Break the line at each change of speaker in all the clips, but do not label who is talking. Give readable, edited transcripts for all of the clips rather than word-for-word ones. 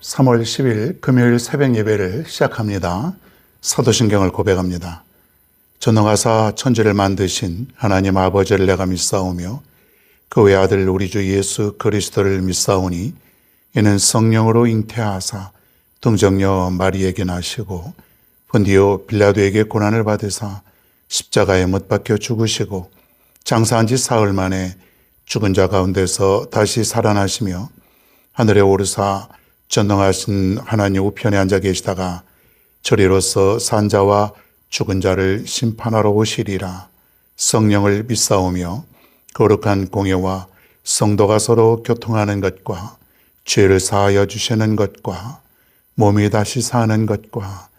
3월 10일 금요일 새벽 예배를 시작합니다. 사도신경을 고백합니다. 전능하사 천지를 만드신 하나님 아버지를 내가 믿사오며 그 외아들 우리 주 예수 그리스도를 믿사오니 이는 성령으로 잉태하사 동정녀 마리에게 나시고 본디오 빌라도에게 고난을 받으사 십자가에 못 박혀 죽으시고 장사한 지 사흘 만에 죽은 자 가운데서 다시 살아나시며 하늘에 오르사 전능하신 하나님 우편에 앉아 계시다가 저리로서 산자와 죽은 자를 심판하러 오시리라. 성령을 믿사오며 거룩한 공예와 성도가 서로 교통하는 것과 죄를 사하여 주시는 것과 몸이 다시 사는 것과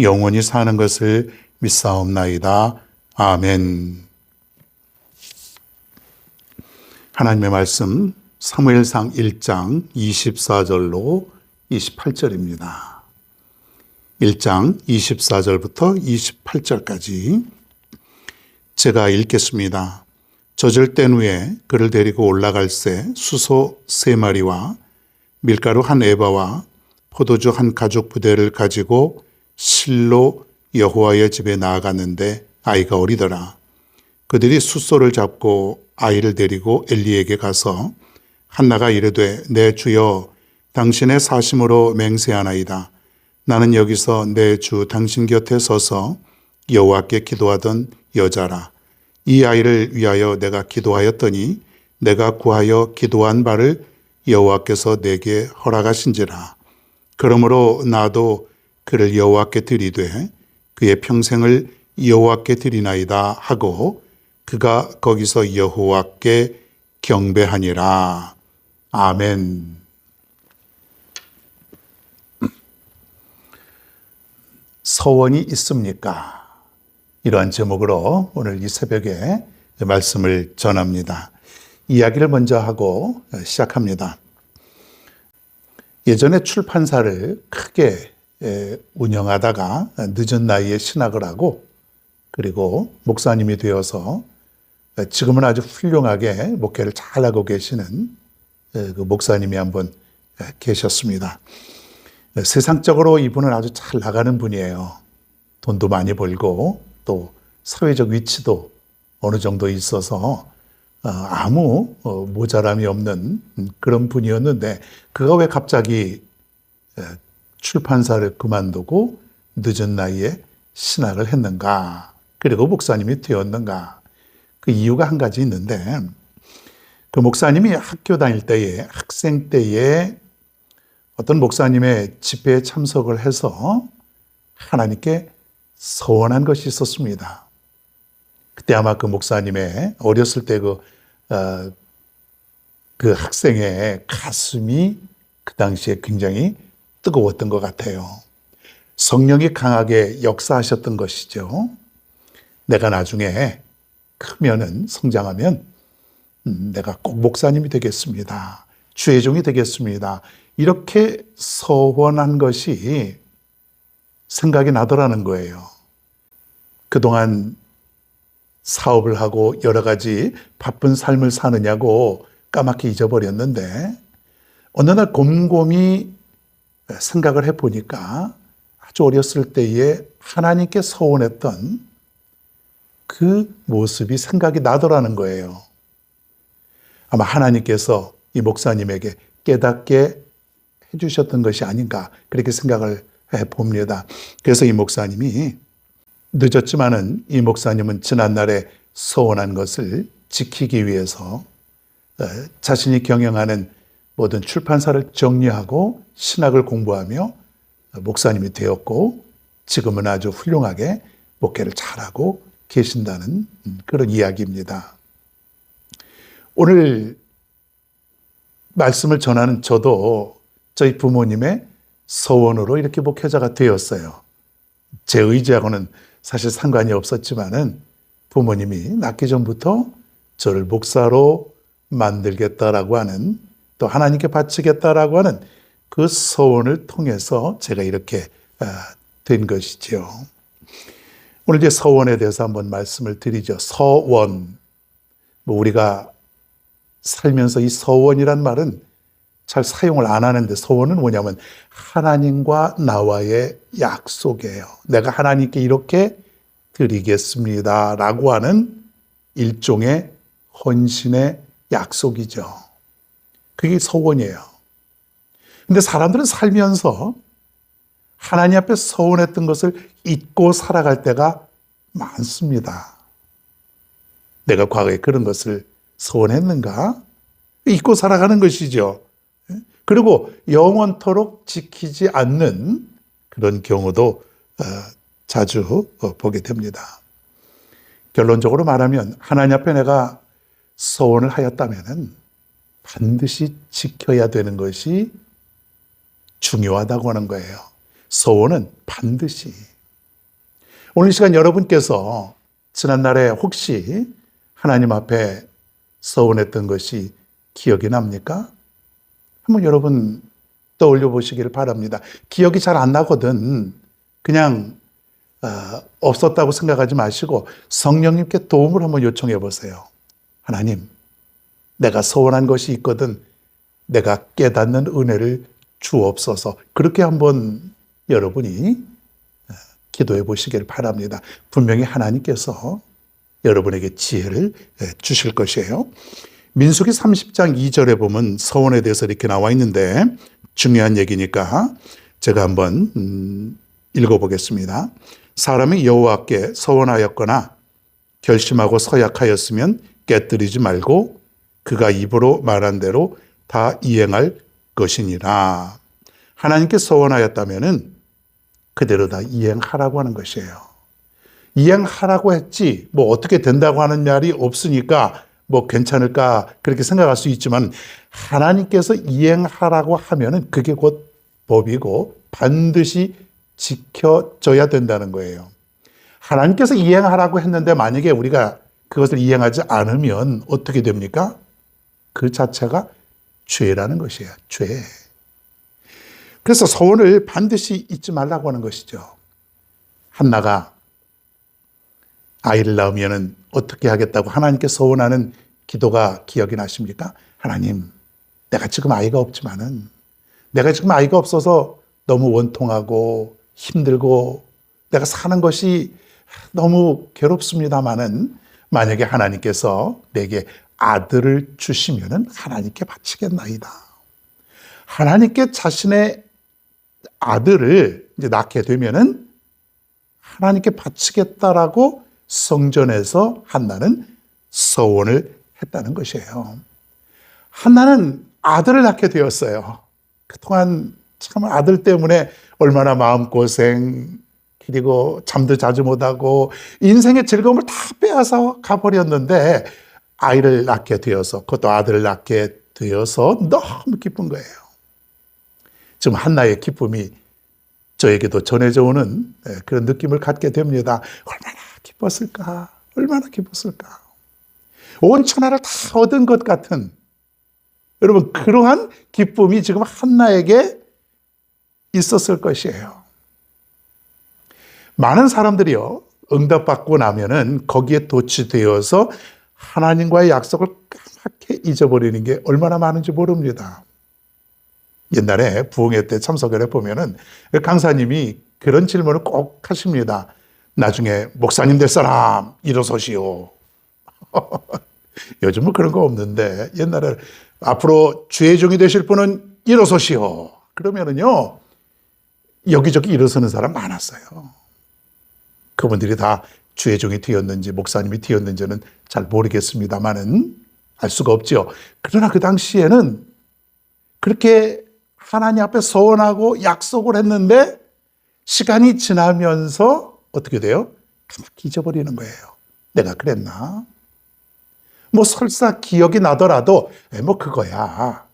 영원히 사는 것을 믿사옵나이다. 아멘. 하나님의 말씀 사무엘상 1장 24절로 28절입니다. 1장 24절부터 28절까지 제가 읽겠습니다. 젖을 뗀 후에 그를 데리고 올라갈새 수소 3마리와 밀가루 1에바와 포도주 1가죽 부대를 가지고 실로 여호와의 집에 나아갔는데 아이가 어리더라. 그들이 숫소를 잡고 아이를 데리고 엘리에게 가서 한나가 이르되 내 주여 당신의 사심으로 맹세하나이다. 나는 여기서 내 주 당신 곁에 서서 여호와께 기도하던 여자라. 이 아이를 위하여 내가 기도하였더니 내가 구하여 기도한 바를 여호와께서 내게 허락하신지라. 그러므로 나도 그를 여호와께 드리되 그의 평생을 여호와께 드리나이다 하고 그가 거기서 여호와께 경배하니라. 아멘. 서원이 있습니까? 이러한 제목으로 오늘 이 새벽에 말씀을 전합니다. 이야기를 먼저 하고 시작합니다. 예전에 출판사를 크게 운영하다가 늦은 나이에 신학을 하고 그리고 목사님이 되어서 지금은 아주 훌륭하게 목회를 잘하고 계시는 그 목사님이 한 분 계셨습니다. 세상적으로 이분은 아주 잘 나가는 분이에요. 돈도 많이 벌고 또 사회적 위치도 어느 정도 있어서 아무 모자람이 없는 그런 분이었는데 그가 왜 갑자기 출판사를 그만두고 늦은 나이에 신학을 했는가? 그리고 목사님이 되었는가? 그 이유가 한 가지 있는데 그 목사님이 학교 다닐 때에 학생 때에 어떤 목사님의 집회에 참석을 해서 하나님께 서원한 것이 있었습니다. 그때 아마 그 목사님의 어렸을 때 그 학생의 가슴이 그 당시에 굉장히 뜨거웠던 것 같아요. 성령이 강하게 역사하셨던 것이죠. 내가 나중에 크면은 성장하면 내가 꼭 목사님이 되겠습니다. 주의 종이 되겠습니다. 이렇게 서원한 것이 생각이 나더라는 거예요. 그동안 사업을 하고 여러 가지 바쁜 삶을 사느냐고 까맣게 잊어버렸는데 어느 날 곰곰이 생각을 해보니까 아주 어렸을 때에 하나님께 서원했던 그 모습이 생각이 나더라는 거예요. 아마 하나님께서 이 목사님에게 깨닫게 해주셨던 것이 아닌가 그렇게 생각을 해봅니다. 그래서 이 목사님이 늦었지만은 이 목사님은 지난날에 서원한 것을 지키기 위해서 자신이 경영하는 모든 출판사를 정리하고 신학을 공부하며 목사님이 되었고 지금은 아주 훌륭하게 목회를 잘하고 계신다는 그런 이야기입니다. 오늘 말씀을 전하는 저도 저희 부모님의 서원으로 이렇게 목회자가 되었어요. 제 의지하고는 사실 상관이 없었지만은 부모님이 낳기 전부터 저를 목사로 만들겠다라고 하는 또 하나님께 바치겠다라고 하는 그 서원을 통해서 제가 이렇게 된 것이지요. 오늘 이제 서원에 대해서 한번 말씀을 드리죠. 서원. 우리가 살면서 이 서원이란 말은 잘 사용을 안 하는데 소원은 뭐냐면 하나님과 나와의 약속이에요. 내가 하나님께 이렇게 드리겠습니다 라고 하는 일종의 헌신의 약속이죠. 그게 소원이에요. 근데 사람들은 살면서 하나님 앞에 소원했던 것을 잊고 살아갈 때가 많습니다. 내가 과거에 그런 것을 소원했는가? 잊고 살아가는 것이죠. 그리고 영원토록 지키지 않는 그런 경우도 자주 보게 됩니다. 결론적으로 말하면 하나님 앞에 내가 소원을 하였다면 반드시 지켜야 되는 것이 중요하다고 하는 거예요. 소원은 반드시. 오늘 이 시간 여러분께서 지난날에 혹시 하나님 앞에 소원했던 것이 기억이 납니까? 한번 여러분 떠올려 보시기를 바랍니다. 기억이 잘 안 나거든 그냥 없었다고 생각하지 마시고 성령님께 도움을 한번 요청해 보세요. 하나님, 내가 소원한 것이 있거든 내가 깨닫는 은혜를 주옵소서. 그렇게 한번 여러분이 기도해 보시기를 바랍니다. 분명히 하나님께서 여러분에게 지혜를 주실 것이에요. 민수기 30장 2절에 보면 소원에 대해서 이렇게 나와 있는데 중요한 얘기니까 제가 한번 읽어보겠습니다. 사람이 여호와께 소원하였거나 결심하고 서약하였으면 깨뜨리지 말고 그가 입으로 말한 대로 다 이행할 것이니라. 하나님께 소원하였다면은 그대로 다 이행하라고 하는 것이에요. 이행하라고 했지 뭐 어떻게 된다고 하는 말이 없으니까 뭐 괜찮을까 그렇게 생각할 수 있지만 하나님께서 이행하라고 하면은 그게 곧 법이고 반드시 지켜져야 된다는 거예요. 하나님께서 이행하라고 했는데 만약에 우리가 그것을 이행하지 않으면 어떻게 됩니까? 그 자체가 죄라는 것이에요. 죄. 그래서 소원을 반드시 잊지 말라고 하는 것이죠. 한나가 아이를 낳으면 어떻게 하겠다고 하나님께 소원하는 기도가 기억이 나십니까? 하나님, 내가 지금 아이가 없지만은 내가 지금 아이가 없어서 너무 원통하고 힘들고 내가 사는 것이 너무 괴롭습니다마는 만약에 하나님께서 내게 아들을 주시면은 하나님께 바치겠나이다. 하나님께 자신의 아들을 이제 낳게 되면은 하나님께 바치겠다라고 성전에서 한나는 서원을 했다는 것이에요. 한나는 아들을 낳게 되었어요. 그동안 참 아들 때문에 얼마나 마음고생, 그리고 잠도 자주 못하고 인생의 즐거움을 다 빼앗아 가버렸는데 아이를 낳게 되어서, 그것도 아들을 낳게 되어서 너무 기쁜 거예요. 지금 한나의 기쁨이 저에게도 전해져 오는 그런 느낌을 갖게 됩니다. 얼마나 기뻤을까? 얼마나 기뻤을까? 온 천하를 다 얻은 것 같은, 여러분, 그러한 기쁨이 지금 한나에게 있었을 것이에요. 많은 사람들이요, 응답받고 나면은 거기에 도취되어서 하나님과의 약속을 까맣게 잊어버리는 게 얼마나 많은지 모릅니다. 옛날에 부흥회 때 참석을 해보면은 강사님이 그런 질문을 꼭 하십니다. 나중에 목사님 될 사람 일어서시오. 요즘은 그런 거 없는데 옛날에 앞으로 주의 종이 되실 분은 일어서시오. 그러면은요, 여기저기 일어서는 사람 많았어요. 그분들이 다 주의 종이 되었는지 목사님이 되었는지는 잘 모르겠습니다만은 알 수가 없죠. 그러나 그 당시에는 그렇게 하나님 앞에 소원하고 약속을 했는데 시간이 지나면서 어떻게 돼요? 까맣게 잊어버리는 거예요. 내가 그랬나? 뭐 설사 기억이 나더라도 뭐 그거야.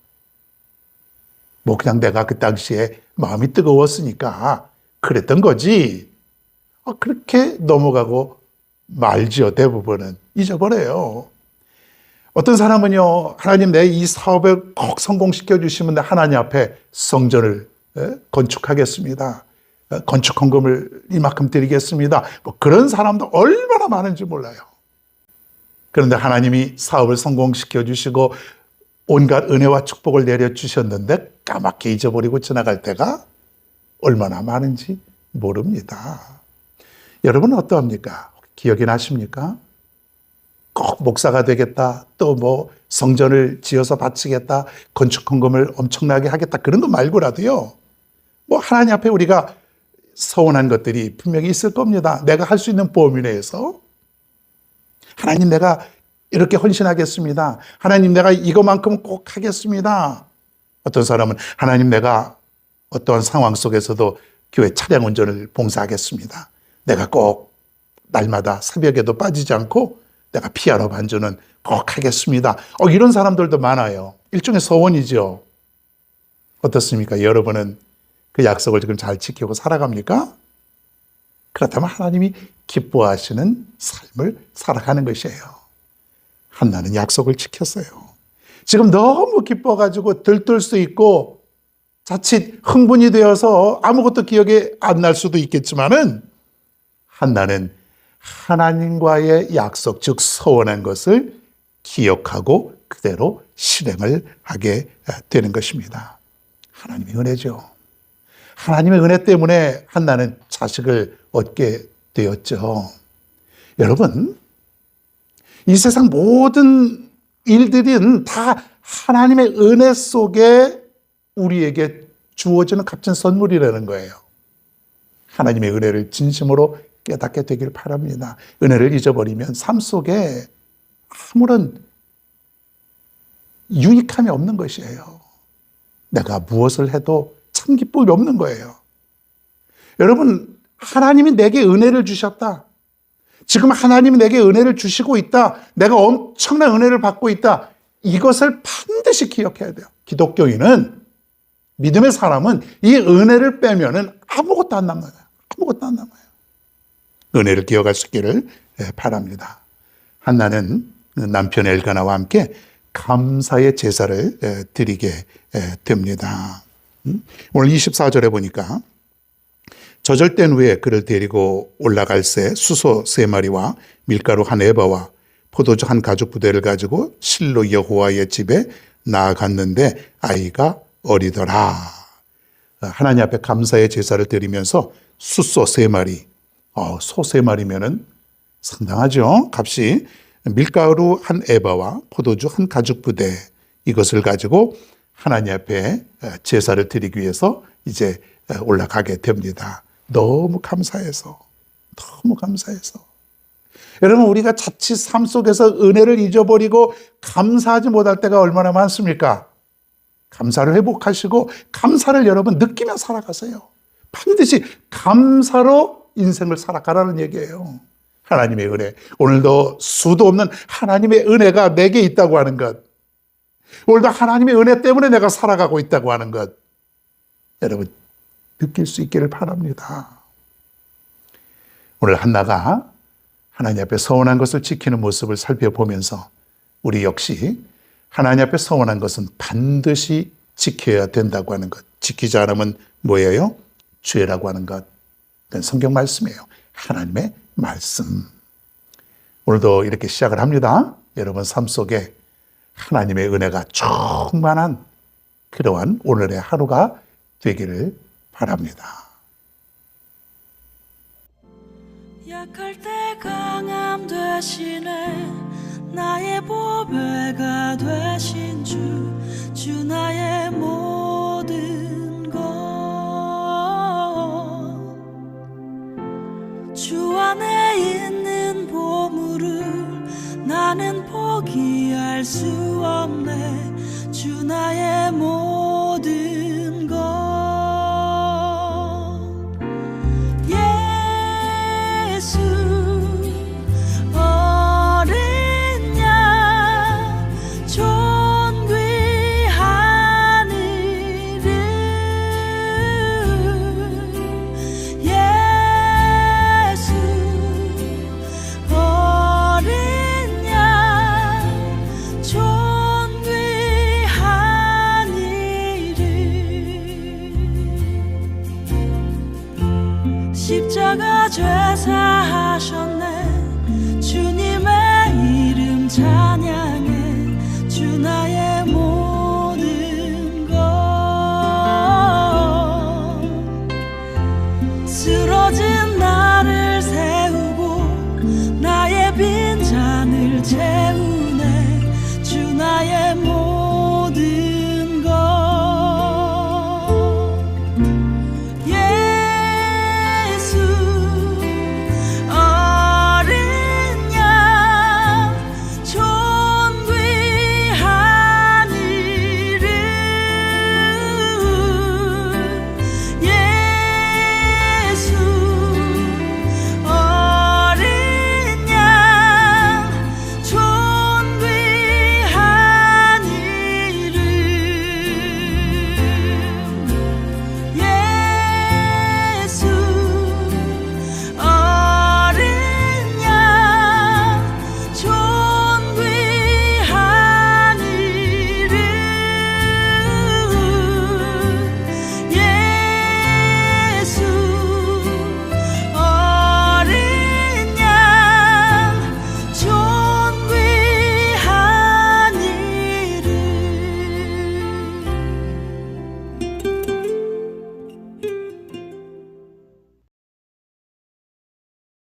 뭐 그냥 내가 그 당시에 마음이 뜨거웠으니까 그랬던 거지. 그렇게 넘어가고 말지요. 대부분은 잊어버려요. 어떤 사람은요, 하나님 내 이 사업을 꼭 성공시켜 주시면 하나님 앞에 성전을 건축하겠습니다. 건축 헌금을 이만큼 드리겠습니다. 뭐 그런 사람도 얼마나 많은지 몰라요. 그런데 하나님이 사업을 성공시켜 주시고 온갖 은혜와 축복을 내려주셨는데 까맣게 잊어버리고 지나갈 때가 얼마나 많은지 모릅니다. 여러분은 어떠합니까? 기억이 나십니까? 꼭 목사가 되겠다, 또 뭐 성전을 지어서 바치겠다, 건축 헌금을 엄청나게 하겠다, 그런 거 말고라도요, 뭐 하나님 앞에 우리가 서운한 것들이 분명히 있을 겁니다. 내가 할 수 있는 범위 내에서 하나님, 내가 이렇게 헌신하겠습니다. 하나님, 내가 이거만큼은 꼭 하겠습니다. 어떤 사람은 하나님, 내가 어떠한 상황 속에서도 교회 차량 운전을 봉사하겠습니다. 내가 꼭 날마다 새벽에도 빠지지 않고 내가 피아노 반주는 꼭 하겠습니다. 이런 사람들도 많아요. 일종의 소원이죠. 어떻습니까? 여러분은 그 약속을 지금 잘 지키고 살아갑니까? 그렇다면 하나님이 기뻐하시는 삶을 살아가는 것이에요. 한나는 약속을 지켰어요. 지금 너무 기뻐가지고 들뜰 수 있고 자칫 흥분이 되어서 아무것도 기억이 안 날 수도 있겠지만은, 한나는 하나님과의 약속, 즉 서원한 것을 기억하고 그대로 실행을 하게 되는 것입니다. 하나님의 은혜죠. 하나님의 은혜 때문에 한나는 자식을 얻게 되었죠. 여러분, 이 세상 모든 일들은 다 하나님의 은혜 속에 우리에게 주어지는 값진 선물이라는 거예요. 하나님의 은혜를 진심으로 깨닫게 되길 바랍니다. 은혜를 잊어버리면 삶 속에 아무런 유익함이 없는 것이에요. 내가 무엇을 해도 참 기쁨이 없는 거예요. 여러분, 하나님이 내게 은혜를 주셨다. 지금 하나님이 내게 은혜를 주시고 있다. 내가 엄청난 은혜를 받고 있다. 이것을 반드시 기억해야 돼요. 기독교인은, 믿음의 사람은 이 은혜를 빼면은 아무것도 안 남아요. 아무것도 안 남아요. 은혜를 기억할 수 있기를 바랍니다. 한나는 남편 엘가나와 함께 감사의 제사를 드리게 됩니다. 오늘 24절에 보니까 저절된 후에 그를 데리고 올라갈새 수소 3마리와 밀가루 1에바와 포도주 1가죽 부대를 가지고 실로 여호와의 집에 나아갔는데 아이가 어리더라. 하나님 앞에 감사의 제사를 드리면서 수소 3마리, 소 3마리면은 상당하죠. 값이. 밀가루 1에바와 포도주 1가죽 부대, 이것을 가지고 하나님 앞에 제사를 드리기 위해서 이제 올라가게 됩니다. 너무 감사해서, 너무 감사해서. 여러분, 우리가 자칫 삶 속에서 은혜를 잊어버리고 감사하지 못할 때가 얼마나 많습니까? 감사를 회복하시고 감사를 여러분 느끼며 살아가세요. 반드시 감사로 인생을 살아가라는 얘기예요. 하나님의 은혜, 오늘도 수도 없는 하나님의 은혜가 내게 있다고 하는 것, 오늘도 하나님의 은혜 때문에 내가 살아가고 있다고 하는 것, 여러분 느낄 수 있기를 바랍니다. 오늘 한나가 하나님 앞에 서원한 것을 지키는 모습을 살펴보면서 우리 역시 하나님 앞에 서원한 것은 반드시 지켜야 된다고 하는 것, 지키지 않으면 뭐예요? 죄라고 하는 것, 그건 성경 말씀이에요. 하나님의 말씀. 오늘도 이렇게 시작을 합니다. 여러분 삶 속에 하나님의 은혜가 충만한 그러한 오늘의 하루가 되기를 바랍니다.
약할 때 강함 되시네 나의 보배가 되신 주 나의 모든 것 주 안에 있는 보물을 나는 포기할 수 없네 주 나의 모든 것 예수 어린 양 존귀한 이름 예수 어린 양 존귀한 이름 십자가 죄사하셨네 주님의 이름 찬양해